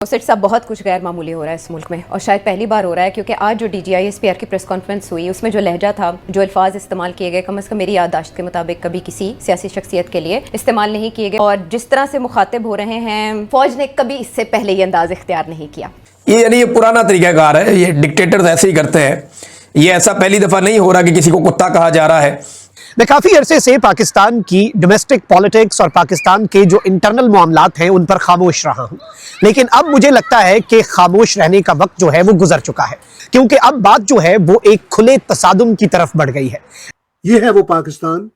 सेठ साहब, बहुत कुछ गैर मामूली हो रहा है इस मुल्क में और शायद पहली बार हो रहा है, क्योंकि आज जो DGISPR की प्रेस कॉन्फ्रेंस हुई उसमें जो लहजा था, जो अल्फाज इस्तेमाल किए गए, कम अज़ कम मेरी याददाश्त के मुताबिक कभी किसी सियासी शख्सियत के लिए इस्तेमाल नहीं किए गए। और जिस तरह से मुखातिब हो रहे हैं, फौज ने कभी इससे पहले ये अंदाज इख्तियार नहीं किया। ये पुराना तरीकाकार है, ये डिक्टेटर्स ऐसे ही करते हैं। ये ऐसा पहली दफा नहीं हो रहा कि किसी को कुत्ता कहा जा रहा है। मैं काफी अरसे से पाकिस्तान की डोमेस्टिक पॉलिटिक्स और पाकिस्तान के जो इंटरनल मामलात हैं उन पर खामोश रहा हूं, लेकिन अब मुझे लगता है कि खामोश रहने का वक्त जो है वो गुजर चुका है, क्योंकि अब बात जो है वो एक खुले तसादुम की तरफ बढ़ गई है। ये है वो पाकिस्तान,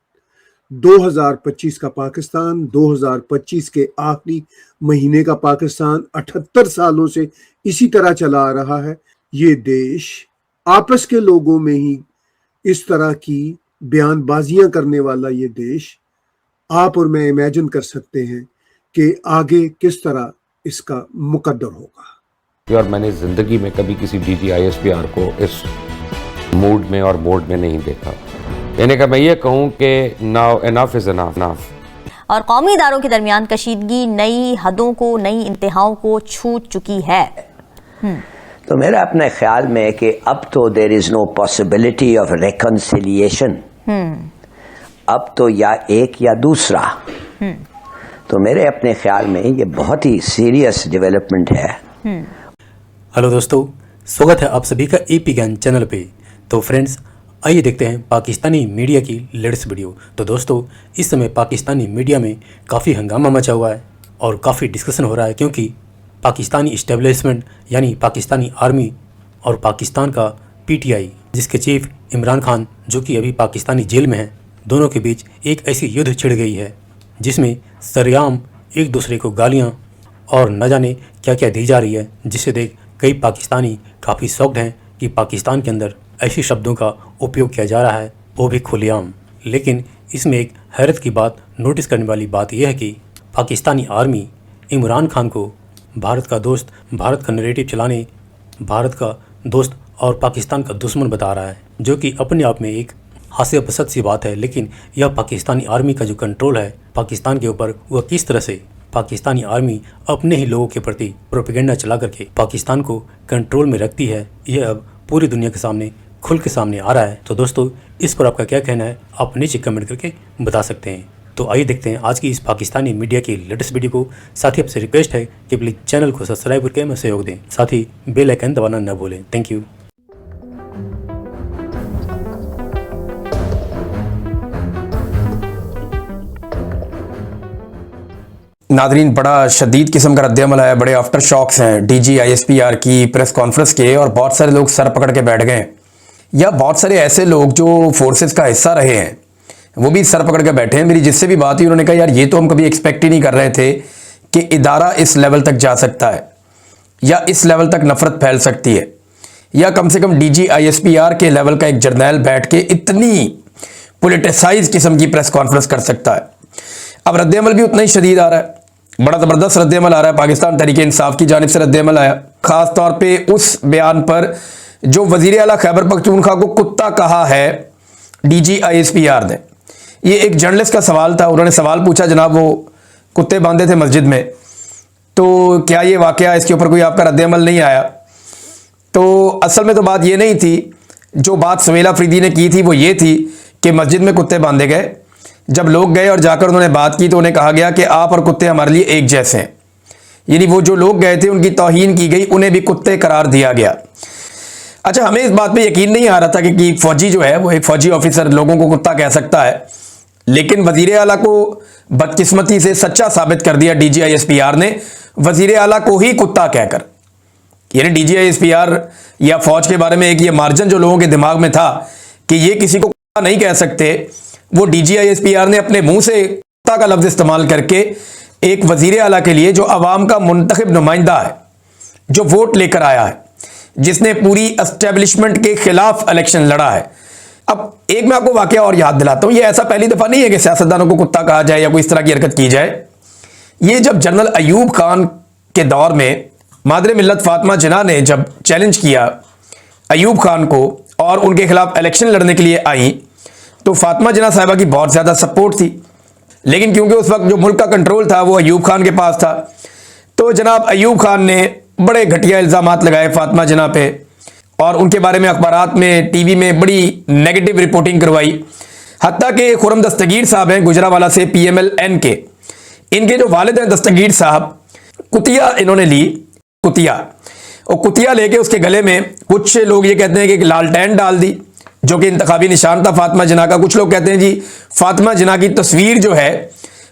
2025 का पाकिस्तान, 2025 के आखिरी महीने का पाकिस्तान, 78 सालों से इसी तरह चला आ रहा है। ये देश आपस के लोगों में ही इस तरह की बयानबाजियां करने वाला ये देश, आप और मैं इमेजिन कर सकते हैं कि आगे किस तरह इसका मुकद्दर होगा। और मैंने जिंदगी में कभी किसी DGISPR को इस मूड में और मोड में नहीं देखा। यानी कि मैं ये कहूँ कि नाउ इनफ इज इनफ। और कौमी इदारों के दरमियान कशीदगी नई हदों को, नई इंतहाओं को छू चुकी है। तो मेरा अपने ख्याल में कि अब तो there is no possibility of reconciliation. अब तो या एक या दूसरा। तो मेरे अपने ख्याल में ये बहुत ही सीरियस डेवलपमेंट है। हेलो दोस्तों, स्वागत है आप सभी का AP ज्ञान चैनल पे। तो फ्रेंड्स, आइए देखते हैं पाकिस्तानी मीडिया की लेटेस्ट वीडियो। तो दोस्तों, इस समय पाकिस्तानी मीडिया में काफ़ी हंगामा मचा हुआ है और काफ़ी डिस्कशन हो रहा है, क्योंकि पाकिस्तानी इस्टेब्लिशमेंट यानी पाकिस्तानी आर्मी और पाकिस्तान का PTI, जिसके चीफ इमरान खान, जो कि अभी पाकिस्तानी जेल में हैं, दोनों के बीच एक ऐसी युद्ध छिड़ गई है जिसमें सरेआम एक दूसरे को गालियां और न जाने क्या क्या दी जा रही है, जिसे देख कई पाकिस्तानी काफ़ी शॉक्ड हैं कि पाकिस्तान के अंदर ऐसे शब्दों का उपयोग किया जा रहा है, वो भी खुलेआम। लेकिन इसमें एक हैरत की बात, नोटिस करने वाली बात यह है कि पाकिस्तानी आर्मी इमरान खान को भारत का दोस्त, भारत का नैरेटिव चलाने, भारत का दोस्त और पाकिस्तान का दुश्मन बता रहा है, जो कि अपने आप में एक हास्यास्पद सी बात है। लेकिन यह पाकिस्तानी आर्मी का जो कंट्रोल है पाकिस्तान के ऊपर, वह किस तरह से पाकिस्तानी आर्मी अपने ही लोगों के प्रति प्रोपेगेंडा चला करके पाकिस्तान को कंट्रोल में रखती है, यह अब पूरी दुनिया के सामने खुल के सामने आ रहा है। तो दोस्तों, इस पर आपका क्या कहना है, आप नीचे कमेंट करके बता सकते हैं। तो आइए देखते हैं आज की इस पाकिस्तानी मीडिया की लेटेस्ट वीडियो को। साथ ही आपसे रिक्वेस्ट है कि प्लीज़ चैनल को सब्सक्राइब करके हमें सहयोग दें, साथ ही बेल आइकन दबाना न भूलें। Thank you. नादरीन, बड़ा शदीद किस्म का रद्द-ए-अमल आया, बड़े आफ्टर शॉक्स हैं DGISPR की प्रेस कॉन्फ्रेंस के, और बहुत सारे लोग सर पकड़ के बैठ गए, या बहुत सारे ऐसे लोग जो फोर्सेस का हिस्सा रहे हैं वो भी सर पकड़ के बैठे हैं। मेरी जिससे भी बात हुई उन्होंने कहा, यार ये तो हम कभी एक्सपेक्ट ही नहीं कर रहे थे कि इदारा इस लेवल तक जा सकता है या इस लेवल तक नफरत फैल सकती है, या कम से कम DGISPR के लेवल का एक जर्नैल बैठ के इतनी पोलिटिसाइज किस्म की प्रेस कॉन्फ्रेंस कर सकता है। अब रद्द-ए-अमल भी उतना ही शदीद आ रहा है, बड़ा ज़बरदस्त रद्द-ए-अमल आ रहा है। पाकिस्तान तहरीक इंसाफ की जानिब से रद्द-ए-अमल आया, ख़ास तौर पे उस बयान पर जो वज़ीर आला खैबर पख्तूनख्वा को कुत्ता कहा है DGISPR ने। ये एक जर्नलिस्ट का सवाल था, उन्होंने सवाल पूछा, जनाब वो कुत्ते बांधे थे मस्जिद में, तो क्या ये वाक़या, इसके ऊपर कोई आपका रद्द-ए-अमल नहीं आया? तो असल में तो बात ये नहीं थी, जो बात सुहेल अफरीदी ने की थी वो ये थी कि मस्जिद में कुत्ते बांधे गए। जब लोग गए और जाकर उन्होंने बात की तो उन्हें कहा गया कि आप और कुत्ते हमारे लिए एक जैसे हैं, यानी वो जो लोग गए थे उनकी तौहीन की गई, उन्हें भी कुत्ते करार दिया गया। अच्छा, हमें इस बात पे यकीन नहीं आ रहा था कि फौजी जो है वो एक फौजी ऑफिसर लोगों को कुत्ता कह सकता है, लेकिन वज़ीर आला को बदकिस्मती से सच्चा साबित कर दिया DGISPR ने, वज़ीर आला को ही कुत्ता कहकर। यानी DGISPR या फौज के बारे में एक ये मार्जिन जो लोगों के दिमाग में था कि ये किसी को कुत्ता नहीं कह सकते, वो DGISPR ने अपने मुंह से कुत्ता का लफ्ज़ इस्तेमाल करके एक वज़ीर आला के लिए, जो अवाम का मुंतखब नुमाइंदा है, जो वोट लेकर आया है, जिसने पूरी एस्टेब्लिशमेंट के खिलाफ इलेक्शन लड़ा है। अब एक मैं आपको वाकया और याद दिलाता हूं, ये ऐसा पहली दफा नहीं है कि सियासतदानों को कुत्ता कहा जाए या कोई इस तरह की हरकत की जाए। ये जब जनरल अयूब खान के दौर में मादरे मिल्लत फातिमा जिन्ना ने जब चैलेंज किया अयूब खान को और उनके खिलाफ इलेक्शन लड़ने के लिए आई, तो फातिमा जिन्ना साहिबा की बहुत ज़्यादा सपोर्ट थी, लेकिन क्योंकि उस वक्त जो मुल्क का कंट्रोल था वो अयूब खान के पास था, तो जनाब अयूब खान ने बड़े घटिया इल्ज़ामात लगाए फातिमा जिन्ना पे और उनके बारे में अखबारात में, टीवी में बड़ी नेगेटिव रिपोर्टिंग करवाई। हत्ता कि खुरम दस्तगीर साहब हैं गुजरावाला से, PMLN के, इनके जो वालिद हैं दस्तगीर साहब, कुतिया इन्होंने ली, कुतिया, और कुतिया लेके उसके गले में कुछ लोग ये कहते हैं कि एक लालटेन डाल दी जो कि इंतखाबी निशान था फातिमा जिन्ना का। कुछ लोग कहते हैं जी फातिमा जिन्ना की तस्वीर जो है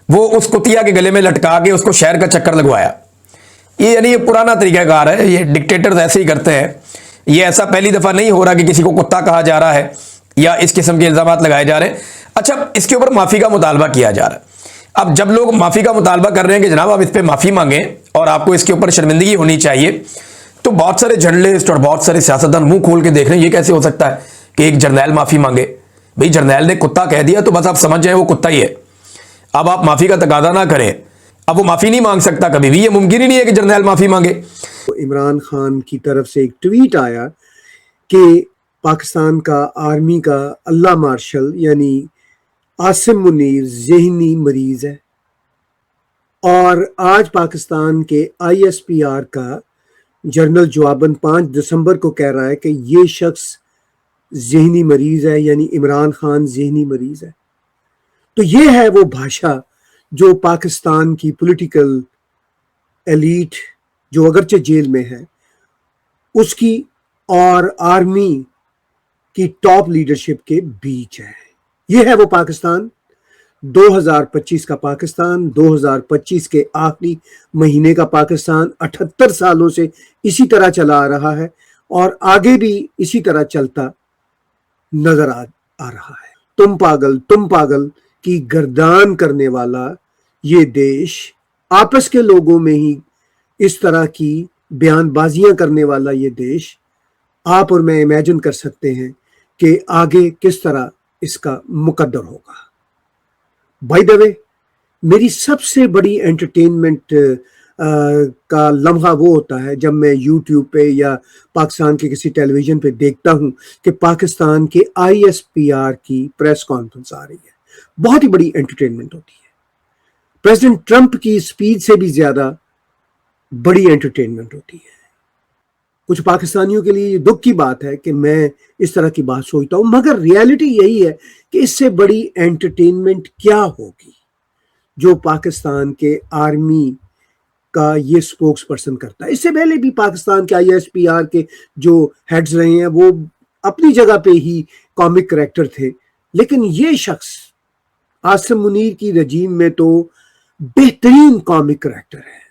वो उस कुतिया के गले में लटका के उसको शहर का चक्कर लगवाया। ये यानी ये पुराना तरीकाकार है, ये डिक्टेटर्स ऐसे ही करते हैं। ये ऐसा पहली दफ़ा नहीं हो रहा कि किसी को कुत्ता कहा जा रहा है या इस किस्म के इल्ज़ामात लगाए जा रहे हैं। अच्छा, इसके ऊपर माफ़ी का मुतालबा किया जा रहा है। अब जब लोग माफ़ी का मुतालबा कर रहे हैं कि जनाब आप इस पर माफ़ी मांगें और आपको इसके ऊपर शर्मिंदगी होनी चाहिए, तो बहुत सारे जर्नलिस्ट और बहुत सारे सियासतदान मुंह खोल के देख रहे हैं ये कैसे हो सकता है कि एक जर्नैल माफ़ी मांगे। भाई जर्नैल ने कुत्ता कह दिया तो बस आप समझ जाए वो कुत्ता ही है। अब आप माफ़ी का तकादा ना करें, अब वो माफ़ी नहीं मांग सकता कभी भी, ये मुमकिन ही नहीं है कि जर्नैल माफ़ी मांगे। तो इमरान खान की तरफ से एक ट्वीट आया कि पाकिस्तान का आर्मी का अल्लाह मार्शल यानी आसिम मुनीर ज़हनी मरीज है, और आज पाकिस्तान के ISPR का जनरल जवाबन 5 दिसंबर को कह रहा है कि ये शख्स ज़हनी मरीज है, यानी इमरान खान ज़हनी मरीज है। तो ये है वो भाषा जो पाकिस्तान की पॉलिटिकल एलीट, जो अगरचे जेल में है, उसकी और आर्मी की टॉप लीडरशिप के बीच है। ये है वो पाकिस्तान 2025 का पाकिस्तान, 2025 के आखिरी महीने का पाकिस्तान। 78 सालों से इसी तरह चला आ रहा है और आगे भी इसी तरह चलता नजर आ रहा है। तुम पागल की गर्दान करने वाला ये देश, आपस के लोगों में ही इस तरह की बयानबाजियां करने वाला ये देश, आप और मैं इमेजिन कर सकते हैं कि आगे किस तरह इसका मुकद्दर होगा। बाय द वे, मेरी सबसे बड़ी एंटरटेनमेंट का लम्हा वो होता है जब मैं YouTube पे या पाकिस्तान के किसी टेलीविजन पे देखता हूं कि पाकिस्तान के ISPR की प्रेस कॉन्फ्रेंस आ रही है। बहुत ही बड़ी एंटरटेनमेंट होती है। प्रेसिडेंट ट्रंप की स्पीच से भी ज्यादा बड़ी एंटरटेनमेंट होती है। कुछ पाकिस्तानियों के लिए दुख की बात है कि मैं इस तरह की बात सोचता हूं, मगर रियलिटी यही है कि इससे बड़ी एंटरटेनमेंट क्या होगी जो पाकिस्तान के आर्मी का ये स्पोक्स पर्सन करता है। इससे पहले भी पाकिस्तान के ISPR के जो हेड्स रहे हैं वो अपनी जगह पे ही कॉमिक कैरेक्टर थे, लेकिन ये शख्स आसिम मुनीर की रजीम में तो बेहतरीन कॉमिक कैरेक्टर है।